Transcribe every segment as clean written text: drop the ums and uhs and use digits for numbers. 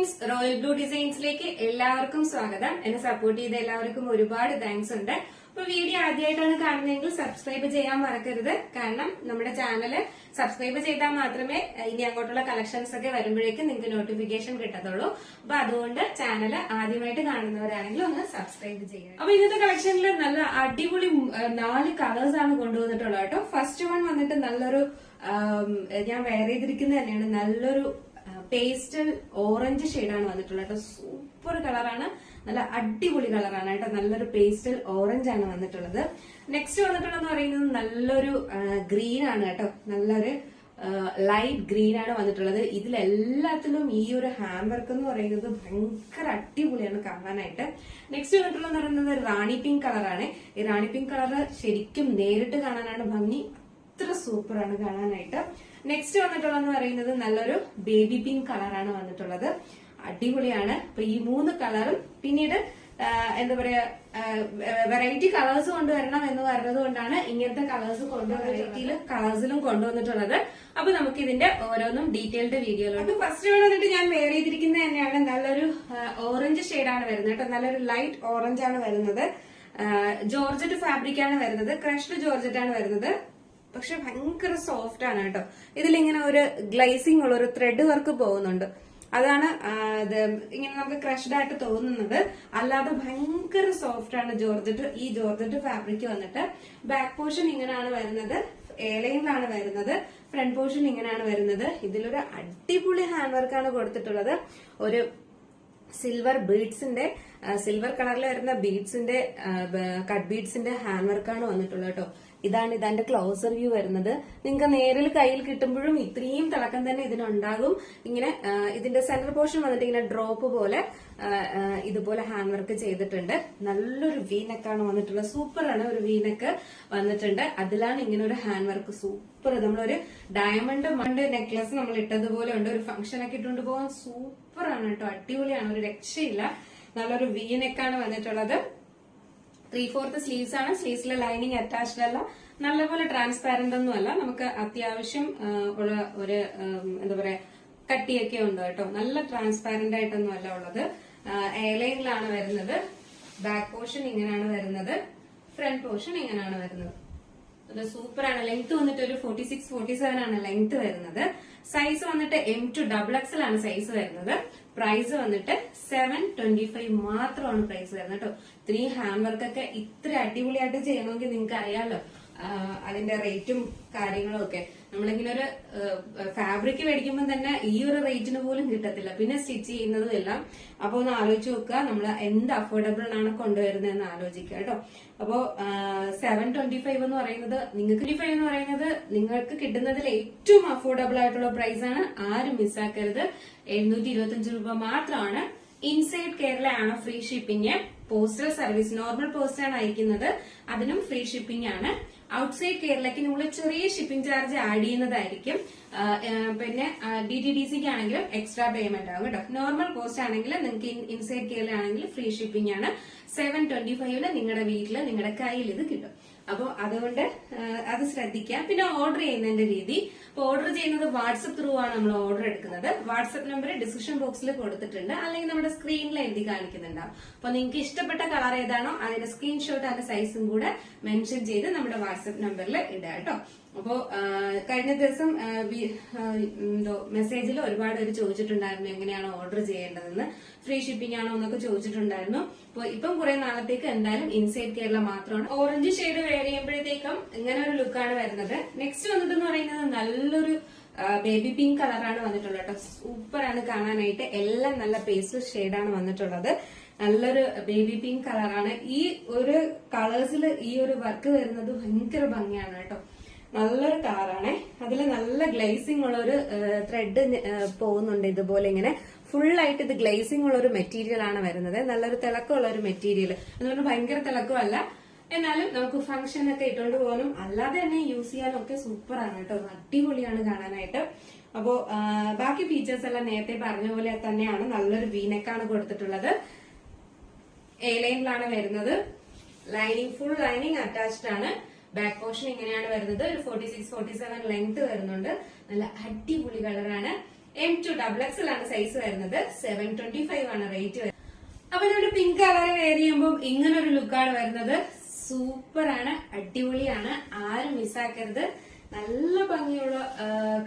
Friends, royal blue ഡിസൈൻസിലേക്ക് എല്ലാവർക്കും സ്വാഗതം. എന്നെ സപ്പോർട്ട് ചെയ്ത എല്ലാവർക്കും ഒരുപാട് താങ്ക്സ് ഉണ്ട്. അപ്പൊ വീഡിയോ ആദ്യമായിട്ടാണ് കാണുന്നതെങ്കിൽ സബ്സ്ക്രൈബ് ചെയ്യാൻ മറക്കരുത്. കാരണം നമ്മുടെ ചാനല് സബ്സ്ക്രൈബ് ചെയ്താൽ മാത്രമേ ഇനി അങ്ങോട്ടുള്ള കളക്ഷൻസ് ഒക്കെ വരുമ്പോഴേക്കും നിങ്ങൾക്ക് നോട്ടിഫിക്കേഷൻ കിട്ടത്തുള്ളൂ. അപ്പൊ അതുകൊണ്ട് ചാനൽ ആദ്യമായിട്ട് കാണുന്നവരാണെങ്കിൽ ഒന്ന് സബ്സ്ക്രൈബ് ചെയ്യുക. അപ്പൊ ഇന്നത്തെ കളക്ഷനിൽ നല്ല അടിപൊളി 4 കളേഴ്സ് ആണ് കൊണ്ടുവന്നിട്ടുള്ളത് കേട്ടോ. ഫസ്റ്റ് വൺ വന്നിട്ട് നല്ലൊരു ഞാൻ വെയർ ചെയ്തിരിക്കുന്നത് തന്നെയാണ്, നല്ലൊരു പേസ്റ്റൽ ഓറഞ്ച് ഷെയ്ഡാണ് വന്നിട്ടുള്ളത് കേട്ടോ. സൂപ്പർ കളറാണ്, നല്ല അടിപൊളി കളറാണ് കേട്ടോ. നല്ലൊരു പേസ്റ്റൽ ഓറഞ്ച് ആണ് വന്നിട്ടുള്ളത്. നെക്സ്റ്റ് വന്നിട്ടുള്ളതെന്ന് പറയുന്നത് നല്ലൊരു ഗ്രീൻ ആണ് കേട്ടോ. നല്ലൊരു ലൈറ്റ് ഗ്രീൻ ആണ് വന്നിട്ടുള്ളത്. ഇതിലെല്ലാത്തിലും ഈ ഒരു ഹാൻഡ് വർക്ക് എന്ന് പറയുന്നത് ഭയങ്കര അടിപൊളിയാണ് കാണാനായിട്ട്. നെക്സ്റ്റ് വന്നിട്ടുള്ളതെന്ന് പറയുന്നത് റാണി പിങ്ക് കളറാണ്. ഈ റാണി പിങ്ക് കളർ ശരിക്കും നേരിട്ട് കാണാനാണ് ഭംഗി, അത്ര സൂപ്പറാണ് കാണാനായിട്ട്. നെക്സ്റ്റ് വന്നിട്ടുള്ളതെന്ന് പറയുന്നത് നല്ലൊരു ബേബി പിങ്ക് കളറാണ് വന്നിട്ടുള്ളത്. അടിപൊളിയാണ്. അപ്പൊ ഈ 3 കളറും പിന്നീട് എന്താ പറയാ വെറൈറ്റി കളേഴ്സ് കൊണ്ടുവരണം എന്ന് പറഞ്ഞത് കൊണ്ടാണ് ഇങ്ങനത്തെ കളേഴ്സ് കളേഴ്സിലും കൊണ്ടുവന്നിട്ടുള്ളത്. അപ്പൊ നമുക്ക് ഇതിന്റെ ഓരോന്നും ഡീറ്റെയിൽഡ് വീഡിയോയിലോട്ട്. ഫസ്റ്റ് വന്നിട്ട് ഞാൻ വെയർ ചെയ്തിരിക്കുന്നത് തന്നെയാണ് നല്ലൊരു ഓറഞ്ച് ഷെയ്ഡാണ് വരുന്നത് കേട്ടോ. നല്ലൊരു ലൈറ്റ് ഓറഞ്ച് ആണ് വരുന്നത്. ജോർജറ്റ് ഫാബ്രിക് ആണ് വരുന്നത്. ക്രഷ്ഡ് ജോർജറ്റ് ആണ് വരുന്നത്. പക്ഷെ ഭയങ്കര സോഫ്റ്റ് ആണ് കേട്ടോ. ഇതിലിങ്ങനെ ഒരു ഗ്ലേസിംഗ് ഉള്ള ഒരു ത്രെഡ് വർക്ക് പോകുന്നുണ്ട്. അതാണ് ഇങ്ങനെ നമുക്ക് ക്രഷ്ഡ് ആയിട്ട് തോന്നുന്നത്. അല്ലാതെ ഭയങ്കര സോഫ്റ്റ് ആണ് ജോർജറ്റ്. ഈ ജോർജറ്റ് ഫാബ്രിക് വന്നിട്ട് ബാക്ക് പോർഷൻ ഇങ്ങനെയാണ് വരുന്നത്, ഏലയിലാണ് വരുന്നത്. ഫ്രണ്ട് പോർഷൻ ഇങ്ങനെയാണ് വരുന്നത്. ഇതിലൊരു അടിപൊളി ഹാൻഡ് വർക്കാണ് കൊടുത്തിട്ടുള്ളത്. ഒരു സിൽവർ ബീഡ്സിന്റെ സിൽവർ കളറിൽ വരുന്ന ബീഡ്സിന്റെ കട്ട് ബീഡ്സിന്റെ ഹാൻഡ് വർക്കാണ് വന്നിട്ടുള്ളത് കേട്ടോ. ഇതാണ് ഇതിന്റെ ക്ലോസർ വ്യൂ വരുന്നത്. നിങ്ങൾക്ക് നേരിൽ കയ്യിൽ കിട്ടുമ്പോഴും ഇത്രയും തിളക്കം തന്നെ ഇതിനുണ്ടാകും. ഇങ്ങനെ ഇതിന്റെ സെന്റർ പോർഷൻ വന്നിട്ട് ഇങ്ങനെ ഡ്രോപ്പ് പോലെ ഇതുപോലെ ഹാൻഡ് വർക്ക് ചെയ്തിട്ടുണ്ട്. നല്ലൊരു വീനെക്കാണ് വന്നിട്ടുള്ളത്. സൂപ്പറാണ്. ഒരു വീനെക്ക് വന്നിട്ടുണ്ട്. അതിലാണ് ഇങ്ങനെ ഒരു ഹാൻഡ് വർക്ക് സൂപ്പർ. നമ്മളൊരു ഡയമണ്ട് നെക്ലസ് നമ്മൾ ഇട്ടതുപോലെ ഉണ്ട്. ഒരു ഫംഗ്ഷൻ ഒക്കെ ഇട്ടുകൊണ്ട് പോകാൻ സൂപ്പറാണ് കേട്ടോ. അടിപൊളിയാണ്, ഒരു രക്ഷയില്ല. നല്ലൊരു വീനെക്കാണ് വന്നിട്ടുള്ളത്. 3/4 സ്ലീവ്സ് ആണ്. സ്ലീവ്സിലെ ലൈനിങ് അറ്റാച്ച്ഡ് അല്ല. നല്ലപോലെ ട്രാൻസ്പാരന്റ് ഒന്നും അല്ല. നമുക്ക് അത്യാവശ്യം ഉള്ള ഒരു എന്താ പറയാ കട്ടിയൊക്കെ ഉണ്ട് കേട്ടോ. നല്ല ട്രാൻസ്പാരന്റ് ആയിട്ടൊന്നും അല്ല ഉള്ളത്. എയർലൈനിലാണ് വരുന്നത്. ബാക്ക് പോർഷൻ ഇങ്ങനെയാണ് വരുന്നത്. ഫ്രണ്ട് പോർഷൻ ഇങ്ങനെയാണ് വരുന്നത്. അത് സൂപ്പറാണ്. ലെങ്ത് വന്നിട്ട് ഒരു 46-47 ആണ് ലെങ്ത് വരുന്നത്. സൈസ് വന്നിട്ട് M to XXL ആണ് സൈസ് വരുന്നത്. പ്രൈസ് വന്നിട്ട് 725 മാത്രമാണ് പ്രൈസ് വരുന്നത് കേട്ടോ. ഇത്രയും ഹാൻഡ് വർക്ക് ഒക്കെ ഇത്ര അടിപൊളിയായിട്ട് ചെയ്യണമെങ്കിൽ നിങ്ങൾക്ക് അറിയാലോ അതിന്റെ റേറ്റും കാര്യങ്ങളും ഒക്കെ. നമ്മളിങ്ങനെ ഒരു ഫാബ്രിക് മേടിക്കുമ്പോൾ തന്നെ ഈ ഒരു റേറ്റിന് പോലും കിട്ടത്തില്ല. പിന്നെ സ്റ്റിച്ച് ചെയ്യുന്നതും എല്ലാം. അപ്പൊ ഒന്ന് ആലോചിച്ച് നോക്കുക, നമ്മൾ എന്ത് അഫോർഡബിൾ ആണ് കൊണ്ടുവരുന്നതെന്ന് ആലോചിക്കുക കേട്ടോ. അപ്പോ 725 എന്ന് പറയുന്നത് നിങ്ങൾക്ക് കിട്ടുന്നതിൽ ഏറ്റവും അഫോർഡബിൾ ആയിട്ടുള്ള പ്രൈസ് ആണ്. ആരും മിസ്സാക്കരുത്. 725 രൂപ മാത്രമാണ്. ഇൻസൈഡ് കേരള ആണ് free shipping. Postal service normal post ആണ് അയക്കുന്നത്, അതിനും ഫ്രീ ഷിപ്പിംഗ് ആണ്. ഔട്ട്സൈഡ് കേരളയ്ക്ക് നമ്മൾ ചെറിയ ഷിപ്പിംഗ് ചാർജ് ആഡ് ചെയ്യുന്നതായിരിക്കും. പിന്നെ DTDCക്ക് ആണെങ്കിലും എക്സ്ട്രാ പേയ്മെന്റ് ആകും കേട്ടോ. നോർമൽ പോസ്റ്റ് ആണെങ്കിൽ നിങ്ങൾക്ക് ഇൻസൈഡ് കേരള ആണെങ്കിൽ ഫ്രീ ഷിപ്പിംഗ് ആണ്. 725 നിങ്ങളുടെ വീട്ടില് നിങ്ങളുടെ കയ്യിൽ ഇത് കിട്ടും. അപ്പൊ അതുകൊണ്ട് അത് ശ്രദ്ധിക്കാം. പിന്നെ ഓർഡർ ചെയ്യുന്നതിന്റെ രീതി, അപ്പൊ ഓർഡർ ചെയ്യുന്നത് വാട്സ്ആപ്പ് ത്രൂ ആണ് നമ്മൾ ഓർഡർ എടുക്കുന്നത്. വാട്സ്ആപ്പ് നമ്പർ ഡിസ്ക്രിപ്ഷൻ ബോക്സിൽ കൊടുത്തിട്ടുണ്ട്, അല്ലെങ്കിൽ നമ്മുടെ സ്ക്രീനിൽ എഴുതി കാണിക്കുന്നുണ്ടാവും. അപ്പൊ നിങ്ങൾക്ക് ഇഷ്ടപ്പെട്ട കളർ ഏതാണോ അതിന്റെ സ്ക്രീൻഷോട്ട് അതിന്റെ സൈസും കൂടെ മെൻഷൻ ചെയ്ത് നമ്മുടെ വാട്സ്ആപ്പ് നമ്പറിൽ ഇടാം കേട്ടോ. അപ്പോ കഴിഞ്ഞ ദിവസം മെസ്സേജിൽ ഒരുപാട് പേര് ചോദിച്ചിട്ടുണ്ടായിരുന്നു എങ്ങനെയാണ് ഓർഡർ ചെയ്യേണ്ടതെന്ന്, ഫ്രീ ഷിപ്പിംഗ് ആണോ എന്നൊക്കെ ചോദിച്ചിട്ടുണ്ടായിരുന്നു. അപ്പൊ ഇപ്പം കുറെ നാളത്തേക്ക് എന്തായാലും ഇൻസൈഡ് കേരള മാത്രമാണ്. ഓറഞ്ച് ഷെയ്ഡ് വെയർ ചെയ്യുമ്പോഴത്തേക്കും ഇങ്ങനെ ഒരു ലുക്കാണ് വരുന്നത്. നെക്സ്റ്റ് വന്നിട്ടെന്ന് പറയുന്നത് നല്ലൊരു ബേബി പിങ്ക് കളറാണ് വന്നിട്ടുള്ളത് കേട്ടോ. സൂപ്പറാണ് കാണാനായിട്ട്. എല്ലാം നല്ല പേസ്റ്റൽ ഷെയ്ഡാണ് വന്നിട്ടുള്ളത്. നല്ലൊരു ബേബി പിങ്ക് കളറാണ്. ഈ ഒരു കളേഴ്സിൽ ഈ ഒരു വർക്ക് വരുന്നത് ഭയങ്കര ഭംഗിയാണ് കേട്ടോ. നല്ലൊരു കളറാണ്. അതിൽ നല്ല ഗ്ലേസിംഗ് ഉള്ള ഒരു ത്രെഡ് പോകുന്നുണ്ട്. ഇതുപോലെ ഇങ്ങനെ ഫുൾ ആയിട്ട് ഇത് ഗ്ലേസിംഗ് ഉള്ള ഒരു മെറ്റീരിയൽ ആണ് വരുന്നത്. നല്ലൊരു തിളക്കമുള്ള ഒരു മെറ്റീരിയൽ. അതുകൊണ്ട് ഭയങ്കര തിളക്കമല്ല, എന്നാലും നമുക്ക് ഫംഗ്ഷൻ ഒക്കെ ഇട്ടുകൊണ്ട് പോകാനും അല്ലാതെ തന്നെ യൂസ് ചെയ്യാനും ഒക്കെ സൂപ്പറാണ് കേട്ടോ. അടിപൊളിയാണ് കാണാനായിട്ട്. അപ്പോ ബാക്കി ഫീച്ചേഴ്സ് എല്ലാം നേരത്തെ പറഞ്ഞ പോലെ തന്നെയാണ്. നല്ലൊരു വീനെക്കാണ് കൊടുത്തിട്ടുള്ളത്. എ ലൈനിലാണ് വരുന്നത്. ലൈനിങ് ഫുൾ ലൈനിങ് അറ്റാച്ച്ഡ് ആണ്. ബാക്ക് പോർഷൻ ഇങ്ങനെയാണ് വരുന്നത്. ഒരു 46-47 ലെങ്ത് വരുന്നുണ്ട്. നല്ല അടിപൊളി കളറാണ്. M2XXL ആണ് സൈസ് വരുന്നത്. 725 ആണ് റേറ്റ് വരുന്നത്. അപ്പൊ നമ്മുടെ പിങ്ക് കളർ വെയർ ചെയ്യുമ്പോൾ ഇങ്ങനെ ഒരു ലുക്കാണ് വരുന്നത്. സൂപ്പർ ആണ്, അടിപൊളിയാണ്, ആരും മിസ്സാക്കരുത്. നല്ല ഭംഗിയുള്ള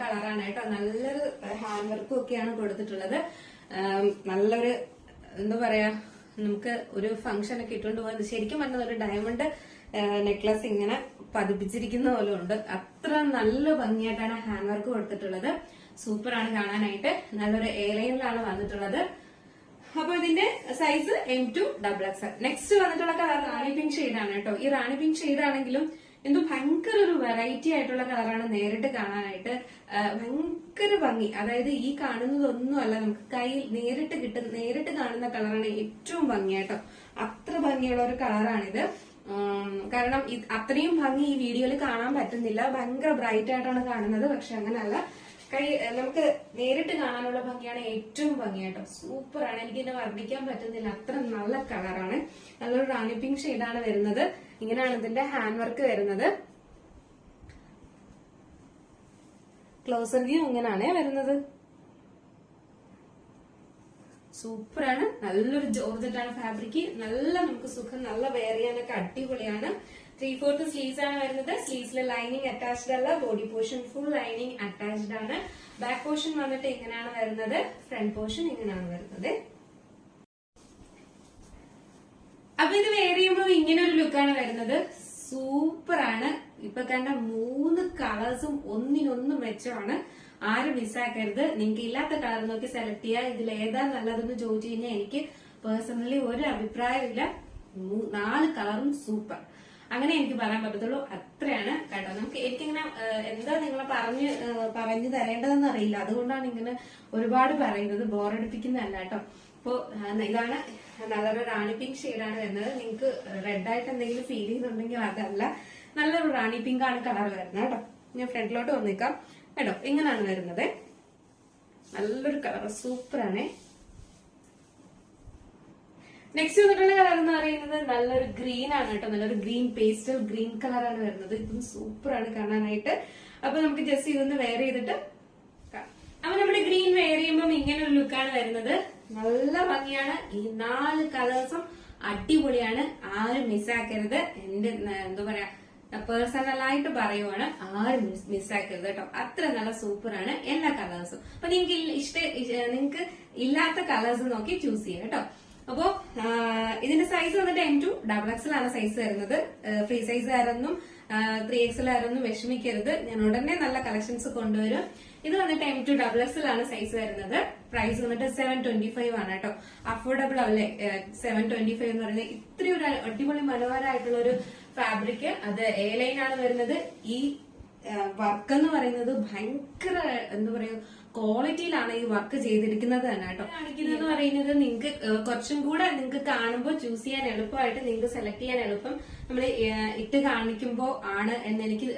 കളറാണ് കേട്ടോ. നല്ലൊരു ഹാൻഡ് വർക്കും ഒക്കെയാണ് കൊടുത്തിട്ടുള്ളത്. നല്ലൊരു എന്താ പറയാ, നമുക്ക് ഒരു ഫംഗ്ഷൻ ഒക്കെ ഇട്ടുകൊണ്ട് പോകുന്നത് ശരിക്കും പറഞ്ഞത് ഒരു ഡയമണ്ട് നെക്ലസ് ഇങ്ങനെ പതിപ്പിച്ചിരിക്കുന്ന പോലെ ഉണ്ട്. അത്ര നല്ല ഭംഗിയായിട്ടാണ് ഹാൻഡ് വർക്ക് കൊടുത്തിട്ടുള്ളത്. സൂപ്പറാണ് കാണാനായിട്ട്. നല്ലൊരു എയർലൈനിലാണ് വന്നിട്ടുള്ളത്. അപ്പൊ ഇതിന്റെ സൈസ് M2XXL. നെക്സ്റ്റ് വന്നിട്ടുള്ള കളർ റാണി പിങ്ക് ഷെയ്ഡാണ് കേട്ടോ. ഈ റാണി പിങ്ക് ഷെയ്ഡ് ആണെങ്കിലും എന്തോ ഭയങ്കര ഒരു വെറൈറ്റി ആയിട്ടുള്ള കളറാണ് നേരിട്ട് കാണാനായിട്ട്. ഭയങ്കര ഭംഗി. അതായത് ഈ കാണുന്നതൊന്നും അല്ല, നമുക്ക് കയ്യിൽ നേരിട്ട് കാണുന്ന കളറാണ് ഏറ്റവും ഭംഗിയായിട്ടോ. അത്ര ഭംഗിയുള്ള ഒരു കളറാണിത്. കാരണം അത്രയും ഭംഗി ഈ വീഡിയോയിൽ കാണാൻ പറ്റുന്നില്ല. ഭയങ്കര ബ്രൈറ്റ് ആയിട്ടാണ് കാണുന്നത്. പക്ഷെ അങ്ങനല്ല, നമുക്ക് നേരിട്ട് കാണാനുള്ള ഭംഗിയാണ് ഏറ്റവും ഭംഗിയായിട്ടോ. സൂപ്പറാണ്. എനിക്ക് ഇതിനെ വർണ്ണിക്കാൻ പറ്റുന്നില്ല, അത്ര നല്ല കളറാണ്. നല്ലൊരു റാണി പിങ്ക് ഷെയ്ഡാണ് വരുന്നത്. ഇങ്ങനെയാണ് ഇതിന്റെ ഹാൻഡ് വർക്ക് വരുന്നത്. ക്ലോസർ വ്യൂ ഇങ്ങനെയാണ് വരുന്നത്. സൂപ്പറാണ്. നല്ലൊരു ജോർജറ്റാണ് ഫാബ്രിക്. നല്ല നമുക്ക് സുഖം, നല്ല വെയർ ചെയ്യാനൊക്കെ അടിപൊളിയാണ്. 3/4 സ്ലീവ്സ് ആണ് വരുന്നത്. സ്ലീവ്സിൽ ലൈനിങ് അറ്റാച്ച്ഡ് അല്ല. Body portion full lining attached ആണ്. ബാക്ക് പോർഷൻ വന്നിട്ട് ഇങ്ങനെയാണ് വരുന്നത്. ഫ്രണ്ട് പോർഷൻ ഇങ്ങനെയാണ് വരുന്നത്. അപ്പൊ ഇത് വെയർ ചെയ്യുമ്പോൾ ഇങ്ങനെ ഒരു ലുക്കാണ് വരുന്നത്. സൂപ്പറാണ്. ഇപ്പൊ കണ്ട 3 കളേഴ്സും ഒന്നിനൊന്നും മെച്ചമാണ്. ആരും മിസ്സാക്കരുത്. നിങ്ങൾക്ക് ഇല്ലാത്ത കളർ നോക്കി സെലക്ട് ചെയ്യുക. ഇതിൽ ഏതാ നല്ലതെന്ന് ചോദിച്ചു കഴിഞ്ഞാൽ എനിക്ക് പേഴ്സണലി ഒരു അഭിപ്രായമില്ല. 4 കളറും സൂപ്പർ, അങ്ങനെ എനിക്ക് പറയാൻ പറ്റത്തുള്ളൂ. അത്രയാണ് കേട്ടോ. എനിക്കിങ്ങനെ എന്താ നിങ്ങളെ പറഞ്ഞു തരേണ്ടതെന്ന് അറിയില്ല. അതുകൊണ്ടാണ് ഇങ്ങനെ ഒരുപാട് പറയുന്നത്. ബോറടിപ്പിക്കുന്നതല്ല കേട്ടോ. അപ്പോ ഇതാണ് നല്ലൊരു റാണി പിങ്ക് ഷെയ്ഡാണ് വരുന്നത്. നിങ്ങൾക്ക് റെഡ് ആയിട്ട് എന്തെങ്കിലും ഫീൽ ചെയ്യുന്നുണ്ടെങ്കിൽ അതല്ല, നല്ലൊരു റാണി പിങ്ക് ആണ് കളർ വരുന്നത് കേട്ടോ. ഞാൻ ഫ്രണ്ടിലോട്ട് വന്നേക്കാം കേട്ടോ. ഇങ്ങനെയാണ് വരുന്നത്. നല്ലൊരു കളർ, സൂപ്പറാണ്. നെക്സ്റ്റ് വന്നിട്ടുള്ള കളർ എന്ന് പറയുന്നത് നല്ലൊരു ഗ്രീൻ ആണ് കേട്ടോ. നല്ലൊരു ഗ്രീൻ പേസ്റ്റൽ ഗ്രീൻ കളറാണ് വരുന്നത്. ഇതും സൂപ്പറാണ് കാണാനായിട്ട്. അപ്പൊ നമുക്ക് ജസ്റ്റ് ഇതൊന്ന് വെയർ ചെയ്തിട്ട് അപ്പൊ നമ്മുടെ ഗ്രീൻ വെയർ ചെയ്യുമ്പോൾ ഇങ്ങനെ ഒരു ലുക്കാണ് വരുന്നത്. നല്ല ഭംഗിയാണ്. ഈ 4 കളേഴ്സും അടിപൊളിയാണ്. ആരും മിസ്സാക്കരുത്. എന്റെ എന്താ പറയാ, പേഴ്സണലായിട്ട് പറയുവാണ്, ആരും മിസ്സാക്കരുത് കേട്ടോ. അത്ര നല്ല സൂപ്പറാണ് എല്ലാ കളേഴ്സും. അപ്പൊ നിങ്ങൾക്ക് ഇല്ലാത്ത കളേഴ്സ് നോക്കി ചൂസ് ചെയ്യാം കേട്ടോ. അപ്പോ ഇതിന്റെ സൈസ് വന്നിട്ട് M2XXL ആണ് സൈസ് വരുന്നത്. ഫ്രീ സൈസ് ആരൊന്നും 3XL ആരൊന്നും വിഷമിക്കരുത്. ഞാൻ ഉടനെ നല്ല കളക്ഷൻസ് കൊണ്ടുവരും. ഇത് വന്നിട്ട് M2XXL ആണ് സൈസ് വരുന്നത്. പ്രൈസ് വന്നിട്ട് 725 ആണ് കേട്ടോ. അഫോർഡബിൾ അല്ലേ 725 എന്ന് പറയുന്നത്. ഇത്രയും ഒരു അടിപൊളി മനോഹരമായിട്ടുള്ള ഒരു ഫാബ്രിക്. അത് എ ലൈൻ ആണ് വരുന്നത്. ഈ വർക്ക് എന്ന് പറയുന്നത് ഭയങ്കര എന്താ പറയാ, ക്വാളിറ്റിയിലാണ് ഈ വർക്ക് ചെയ്തിരിക്കുന്നത് തന്നെ കേട്ടോ. കാണിക്കുന്നത് പറയുന്നത് നിങ്ങൾക്ക് കുറച്ചും കൂടെ നിങ്ങൾക്ക് കാണുമ്പോൾ ചൂസ് ചെയ്യാൻ എളുപ്പമായിട്ട്, നിങ്ങൾക്ക് സെലക്ട് ചെയ്യാൻ എളുപ്പം നമ്മൾ ഇട്ട് കാണിക്കുമ്പോൾ ആണ് എന്ന് എനിക്ക്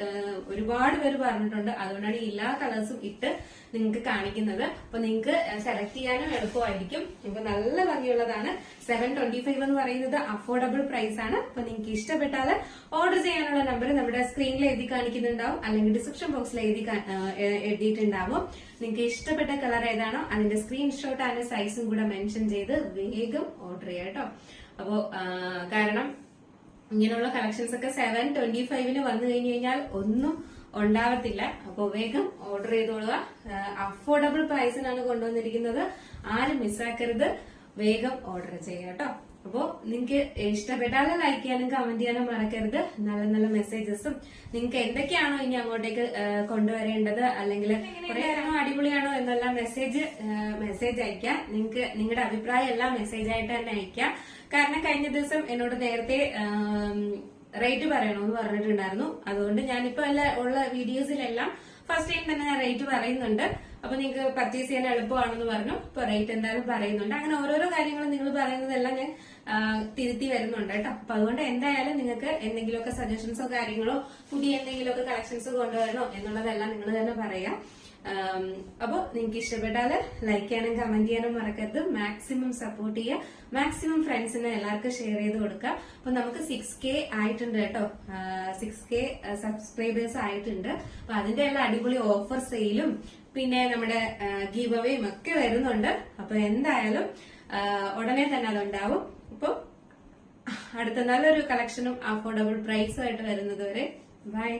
ഒരുപാട് പേര് പറഞ്ഞിട്ടുണ്ട്. അതുകൊണ്ടാണ് എല്ലാ കളേഴ്സും ഇട്ട് നിങ്ങൾക്ക് കാണിക്കുന്നത്. അപ്പൊ നിങ്ങൾക്ക് സെലക്ട് ചെയ്യാനും എളുപ്പമായിരിക്കും. നിങ്ങൾക്ക് നല്ല ഭംഗിയുള്ളതാണ്. 725 എന്ന് പറയുന്നത് അഫോർഡബിൾ പ്രൈസ് ആണ്. അപ്പൊ നിങ്ങൾക്ക് ഇഷ്ടപ്പെട്ടാൽ ഓർഡർ ചെയ്യാനുള്ള നമ്പർ നമ്മുടെ സ്ക്രീനിൽ എഴുതി കാണിക്കുന്നുണ്ടാവും, അല്ലെങ്കിൽ ഡിസ്ക്രിപ്ഷൻ ബോക്സിൽ എഴുതിയിട്ടുണ്ടാവും. നിങ്ങൾക്ക് ഇഷ്ടപ്പെട്ട കളർ ഏതാണോ അതിന്റെ സ്ക്രീൻഷോട്ട് അതിന്റെ സൈസും കൂടെ മെൻഷൻ ചെയ്ത് വേഗം ഓർഡർ ചെയ്യാം കേട്ടോ. അപ്പോ കാരണം ഇങ്ങനെയുള്ള കളക്ഷൻസ് ഒക്കെ 725 വന്നു കഴിഞ്ഞു കഴിഞ്ഞാൽ ഒന്നും ഉണ്ടാവത്തില്ല. അപ്പൊ വേഗം ഓർഡർ ചെയ്തോളുക. അഫോർഡബിൾ പ്രൈസിനാണ് കൊണ്ടുവന്നിരിക്കുന്നത്. ആരും മിസ്സാക്കരുത്. വേഗം ഓർഡർ ചെയ്യാം കേട്ടോ. അപ്പോ നിങ്ങൾക്ക് ഇഷ്ടപ്പെട്ടാൽ ലൈക്ക് ചെയ്യാനും കമന്റ് ചെയ്യാനും മറക്കരുത്. നല്ല നല്ല മെസ്സേജസും നിങ്ങൾക്ക് എന്തൊക്കെയാണോ ഇനി അങ്ങോട്ടേക്ക് കൊണ്ടുവരേണ്ടത്, അല്ലെങ്കിൽ അടിപൊളിയാണോ എന്നുള്ള മെസ്സേജ് അയക്കാം. നിങ്ങൾക്ക് നിങ്ങളുടെ അഭിപ്രായം എല്ലാം മെസ്സേജ് ആയിട്ട് തന്നെ അയക്കാം. കാരണം കഴിഞ്ഞ ദിവസം എന്നോട് നേരത്തെ റേറ്റ് പറയണമെന്ന് പറഞ്ഞിട്ടുണ്ടായിരുന്നു. അതുകൊണ്ട് ഞാനിപ്പോ ഉള്ള വീഡിയോസിലെല്ലാം ഫസ്റ്റ് ടൈം തന്നെ ഞാൻ റേറ്റ് പറയുന്നുണ്ട്. അപ്പൊ നിങ്ങൾക്ക് പർച്ചേസ് ചെയ്യാൻ എളുപ്പമാണെന്ന് പറഞ്ഞു. ഇപ്പൊ റേറ്റ് എന്തായാലും പറയുന്നുണ്ട്. അങ്ങനെ ഓരോരോ കാര്യങ്ങളും നിങ്ങൾ പറയുന്നതെല്ലാം ഞാൻ തിരുത്തി വരുന്നുണ്ട് കേട്ടോ. അപ്പൊ അതുകൊണ്ട് എന്തായാലും നിങ്ങൾക്ക് എന്തെങ്കിലുമൊക്കെ സജഷൻസോ കാര്യങ്ങളോ പുതിയ എന്തെങ്കിലുമൊക്കെ കളക്ഷൻസ് കൊണ്ടുവരണോ എന്നുള്ളതെല്ലാം നിങ്ങൾ തന്നെ പറയാം. അപ്പൊ നിങ്ങൾക്ക് ഇഷ്ടപ്പെട്ടാല് ലൈക്ക് ചെയ്യാനും കമന്റ് ചെയ്യാനും മറക്കരുത്. മാക്സിമം സപ്പോർട്ട് ചെയ്യുക. മാക്സിമം ഫ്രണ്ട്സിന് എല്ലാവർക്കും ഷെയർ ചെയ്ത് കൊടുക്കുക. അപ്പൊ നമുക്ക് 6K ആയിട്ടുണ്ട് കേട്ടോ. 6K സബ്സ്ക്രൈബേഴ്സ് ആയിട്ടുണ്ട്. അപ്പൊ അതിന്റെ എല്ലാം അടിപൊളി ഓഫർ സെയിലും പിന്നെ നമ്മുടെ ഗീവ് അവേയും ഒക്കെ വരുന്നുണ്ട്. അപ്പൊ എന്തായാലും ഉടനെ തന്നെ അതുണ്ടാവും. അപ്പൊ അടുത്ത നല്ലൊരു കളക്ഷനും അഫോർഡബിൾ പ്രൈസും ആയിട്ട് വരുന്നത് വരെ ബൈ.